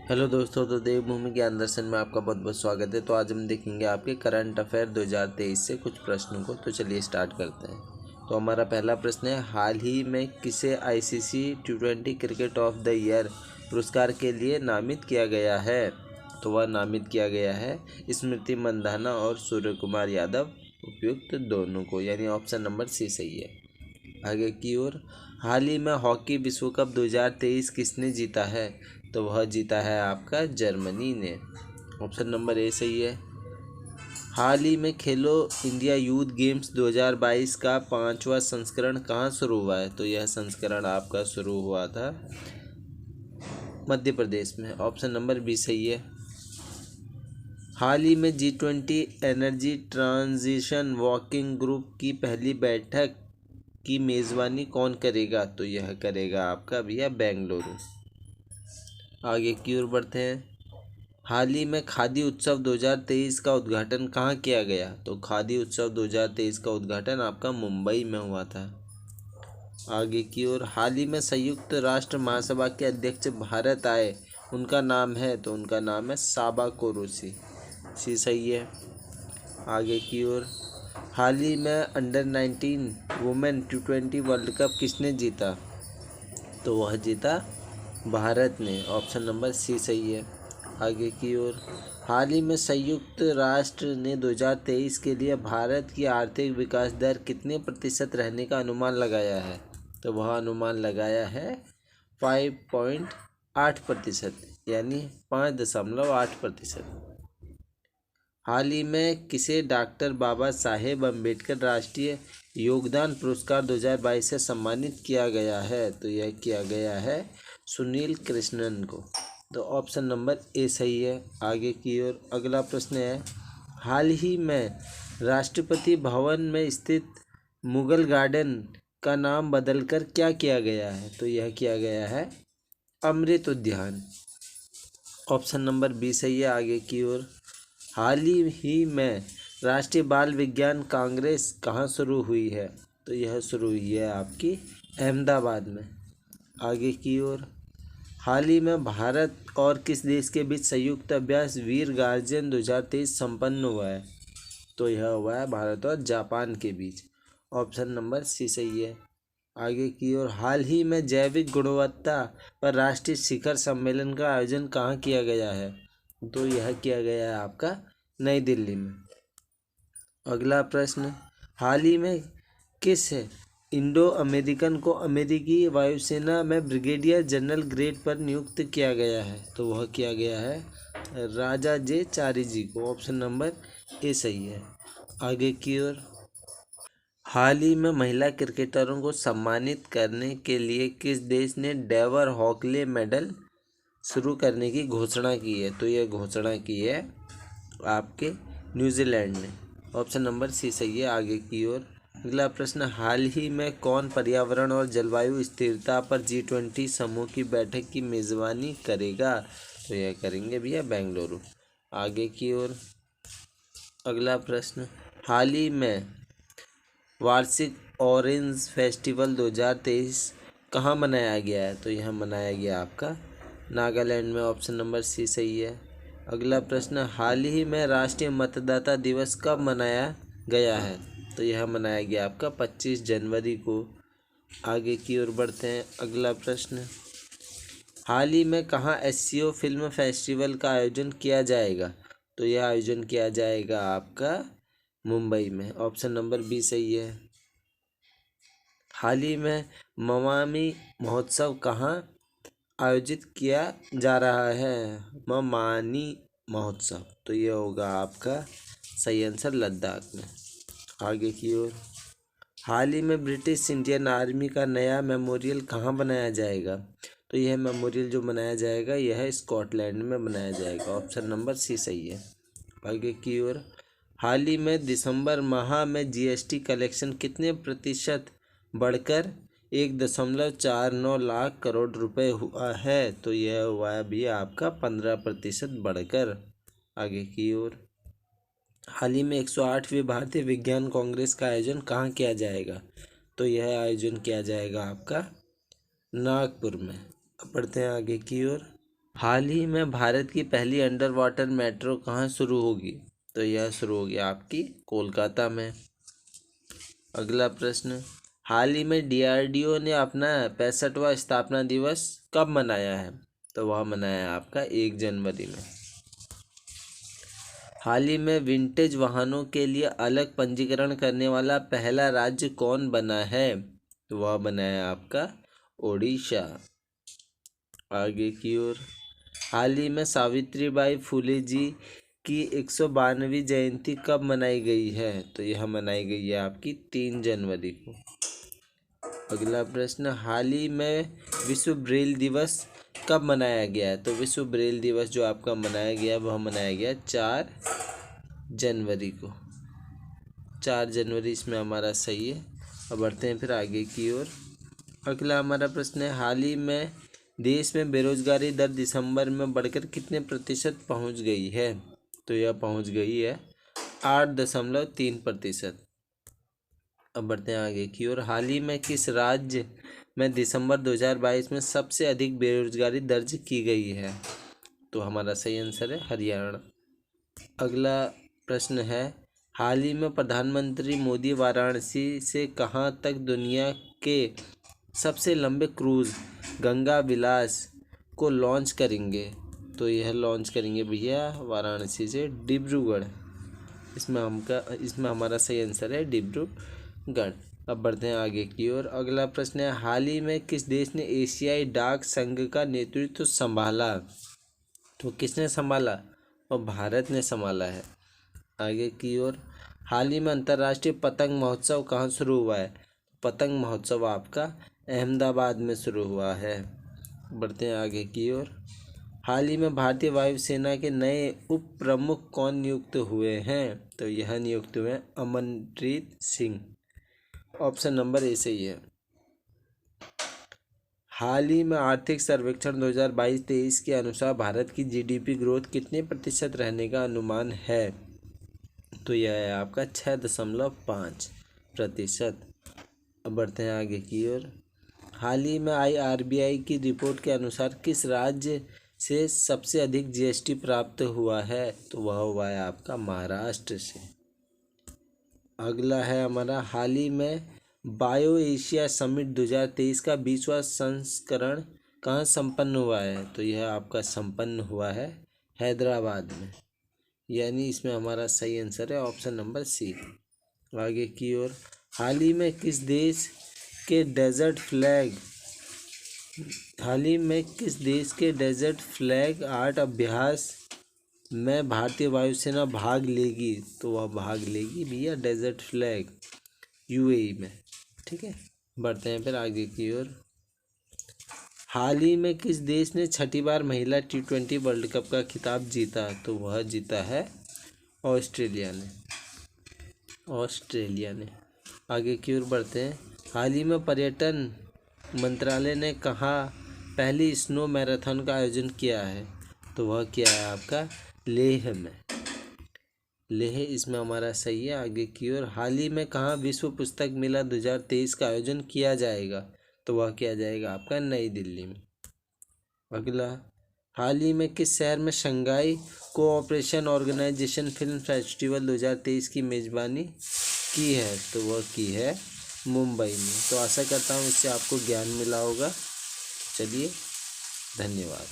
Hello दोस्तों, तो देवभूमि ज्ञान दर्शन में आपका बहुत बहुत स्वागत है। तो आज हम देखेंगे आपके करंट अफेयर 2023 से कुछ प्रश्नों को। तो चलिए स्टार्ट करते हैं। तो हमारा पहला प्रश्न है, हाल ही में किसे ICC T20 cricket of the year पुरस्कार के लिए नामित किया गया है? तो वह नामित किया गया है स्मृति मंधाना और सूर्य कुमार यादव, उपयुक्त दोनों को, यानी ऑप्शन नंबर सी सही है। आगे की ओर, हाल ही में हॉकी विश्व कप 2023 किसने जीता है? तो वह जीता है आपका जर्मनी ने, ऑप्शन नंबर ए सही है। हाल ही में खेलो इंडिया यूथ गेम्स 2022 का 5वां संस्करण कहाँ शुरू हुआ है? तो यह संस्करण आपका शुरू हुआ था मध्य प्रदेश में, ऑप्शन नंबर बी सही है। हाल ही में G20 energy transition working group की पहली बैठक की मेज़बानी कौन करेगा? तो यह करेगा आपका भैया बेंगलुरु। आगे की ओर बढ़ते हैं। हाल ही में खादी उत्सव 2023 का उद्घाटन कहाँ किया गया? तो खादी उत्सव 2023 का उद्घाटन आपका मुंबई में हुआ था। आगे की ओर, हाल ही में संयुक्त राष्ट्र महासभा के अध्यक्ष भारत आए, उनका नाम है? तो उनका नाम है साबा कुरैशी, सी सही है। आगे की ओर, हाल ही में under-19 women T20 world cup किसने जीता? तो वह जीता भारत ने, ऑप्शन नंबर सी सही है। आगे की ओर, हाल ही में संयुक्त राष्ट्र ने 2023 के लिए भारत की आर्थिक विकास दर कितने प्रतिशत रहने का अनुमान लगाया है? तो वह अनुमान लगाया है 5.8%, यानी 5.8%। हाल ही में किसे डॉक्टर बाबा साहेब अम्बेडकर राष्ट्रीय योगदान पुरस्कार 2022 से सम्मानित किया गया है? तो यह किया गया है सुनील कृष्णन को, तो ऑप्शन नंबर ए सही है। आगे की ओर अगला प्रश्न है, हाल ही में राष्ट्रपति भवन में स्थित मुगल गार्डन का नाम बदलकर क्या किया गया है? तो यह किया गया है अमृत उद्यान, ऑप्शन नंबर बी सही है। आगे की ओर, हाल ही में राष्ट्रीय बाल विज्ञान कांग्रेस कहाँ शुरू हुई है? तो यह शुरू हुई है आपकी अहमदाबाद में। आगे की ओर, हाल ही में भारत और किस देश के बीच संयुक्त अभ्यास वीर गार्जियन 2023 संपन्न हुआ है? तो यह हुआ है भारत और जापान के बीच, ऑप्शन नंबर सी सही है। आगे की ओर, हाल ही में जैविक गुणवत्ता पर राष्ट्रीय शिखर सम्मेलन का आयोजन कहाँ किया गया है? तो यह किया गया है आपका नई दिल्ली में। अगला प्रश्न, हाल ही में किस इंडो अमेरिकन को अमेरिकी वायुसेना में ब्रिगेडियर जनरल ग्रेड पर नियुक्त किया गया है? तो वह किया गया है राजा जे चारी को, ऑप्शन नंबर ए सही है। आगे की ओर, हाल ही में महिला क्रिकेटरों को सम्मानित करने के लिए किस देश ने डेवर हॉकले मेडल शुरू करने की घोषणा की है? तो यह घोषणा की है आपके न्यूजीलैंड ने, ऑप्शन नंबर सी सही है। आगे की ओर अगला प्रश्न, हाल ही में कौन पर्यावरण और जलवायु स्थिरता पर G20 समूह की बैठक की मेज़बानी करेगा? तो यह करेंगे भैया बेंगलुरु। आगे की ओर अगला प्रश्न, हाल ही में वार्षिक ऑरेंज फेस्टिवल 2023 कहाँ मनाया गया है? तो यह मनाया गया आपका नागालैंड में, ऑप्शन नंबर सी सही है। अगला प्रश्न, हाल ही में राष्ट्रीय मतदाता दिवस कब मनाया गया है? तो यह मनाया गया आपका 25 जनवरी को। आगे की ओर बढ़ते हैं। अगला प्रश्न, हाल ही में कहाँ SCO फिल्म फेस्टिवल का आयोजन किया जाएगा? तो यह आयोजन किया जाएगा आपका मुंबई में, ऑप्शन नंबर बी सही है। हाल ही में मवामी महोत्सव कहाँ आयोजित किया जा रहा है? ममानी महोत्सव, तो ये होगा आपका सही आंसर लद्दाख में। आगे की ओर, हाल ही में ब्रिटिश इंडियन आर्मी का नया मेमोरियल कहाँ बनाया जाएगा? तो यह मेमोरियल जो बनाया जाएगा यह स्कॉटलैंड में बनाया जाएगा, ऑप्शन नंबर सी सही है। आगे की ओर, हाल ही में दिसंबर माह में GST कलेक्शन कितने प्रतिशत बढ़कर 1.49 लाख करोड़ रुपए हुआ है? तो यह हुआ है भी आपका 15% बढ़कर। आगे की ओर, हाल ही में 108वीं भारतीय विज्ञान कांग्रेस का आयोजन कहाँ किया जाएगा? तो यह आयोजन किया जाएगा आपका नागपुर में। अब बढ़ते हैं आगे की ओर। हाल ही में भारत की पहली अंडर वाटर मेट्रो कहाँ शुरू होगी? तो यह शुरू होगी आपकी कोलकाता में। अगला प्रश्न, हाल ही में डीआरडीओ ने अपना 65वां स्थापना दिवस कब मनाया है? तो वह मनाया है आपका 1 जनवरी में। हाल ही में विंटेज वाहनों के लिए अलग पंजीकरण करने वाला पहला राज्य कौन बना है? तो वह बना है आपका ओडिशा। आगे की ओर, हाल ही में सावित्रीबाई फुले जी की 192वीं जयंती कब मनाई गई है? तो यह मनाई गई है आपकी 3 जनवरी को। अगला प्रश्न, हाल ही में विश्व ब्रेल दिवस कब मनाया गया है? तो विश्व ब्रेल दिवस जो आपका मनाया गया वह मनाया गया 4 जनवरी को। 4 जनवरी इसमें हमारा सही है। अब बढ़ते हैं फिर आगे की ओर। अगला हमारा प्रश्न है, हाल ही में देश में बेरोजगारी दर दिसंबर में बढ़कर कितने प्रतिशत पहुंच गई है? तो यह पहुंच गई है 8.3%। अब बढ़ते हैं आगे की ओर। हाल ही में किस राज्य में दिसंबर 2022 में सबसे अधिक बेरोजगारी दर्ज की गई है? तो हमारा सही आंसर है हरियाणा। अगला प्रश्न है, हाल ही में प्रधानमंत्री मोदी वाराणसी से कहाँ तक दुनिया के सबसे लंबे क्रूज गंगा विलास को लॉन्च करेंगे? तो यह लॉन्च करेंगे भैया वाराणसी से डिब्रूगढ़। इसमें हमारा सही आंसर है डिब्रूगढ़। अब बढ़ते हैं आगे की ओर। अगला प्रश्न है, हाल ही में किस देश ने एशियाई डाक संघ का नेतृत्व संभाला? तो किसने संभाला? और भारत ने संभाला है। आगे की ओर, हाल ही में अंतर्राष्ट्रीय पतंग महोत्सव कहाँ शुरू हुआ है? पतंग महोत्सव आपका अहमदाबाद में शुरू हुआ है। बढ़ते हैं आगे की ओर। हाल ही में भारतीय वायुसेना के नए उप प्रमुख कौन नियुक्त हुए हैं? तो यह नियुक्त हुए हैं Amanpreet Singh. Option number A सही है। हाल ही में आर्थिक सर्वेक्षण 2022-23 के अनुसार भारत की जीडीपी ग्रोथ कितने प्रतिशत रहने का अनुमान है? तो यह है आपका 6.5%। अब बढ़ते हैं आगे की ओर। हाल ही में आई आरबीआई की रिपोर्ट के अनुसार किस राज्य से सबसे अधिक जीएसटी प्राप्त हुआ है? तो वह हुआ है आपका महाराष्ट्र से। अगला है हमारा, हाल ही में बायो एशिया समिट 2023 का 20वां संस्करण कहाँ संपन्न हुआ है? तो यह आपका संपन्न हुआ है हैदराबाद में। यानी इसमें हमारा सही आंसर है ऑप्शन नंबर सी। आगे की ओर, हाल ही में किस देश के डेजर्ट फ्लैग आर्ट अभ्यास में भारतीय वायुसेना भाग लेगी? तो वह भाग लेगी भैया डेजर्ट फ्लैग यूएई में। ठीक है, बढ़ते हैं फिर आगे की ओर। हाल ही में किस देश ने 6ठी बार महिला T20 वर्ल्ड कप का खिताब जीता? तो वह जीता है ऑस्ट्रेलिया ने। आगे की ओर बढ़ते हैं। हाल ही में पर्यटन मंत्रालय ने कहाँ पहली स्नो मैराथन का आयोजन किया है? तो वह किया है आपका लेह में। लेह इसमें हमारा सही है। आगे की ओर, हाल ही में कहाँ विश्व पुस्तक मेला 2023 का आयोजन किया जाएगा? तो वह किया जाएगा आपका नई दिल्ली में। अगला, हाल ही में किस शहर में Shanghai Cooperation Organisation film festival 2023 की मेज़बानी की है? तो वह की है मुंबई में। तो आशा करता हूँ इससे आपको ज्ञान मिला होगा। चलिए, धन्यवाद।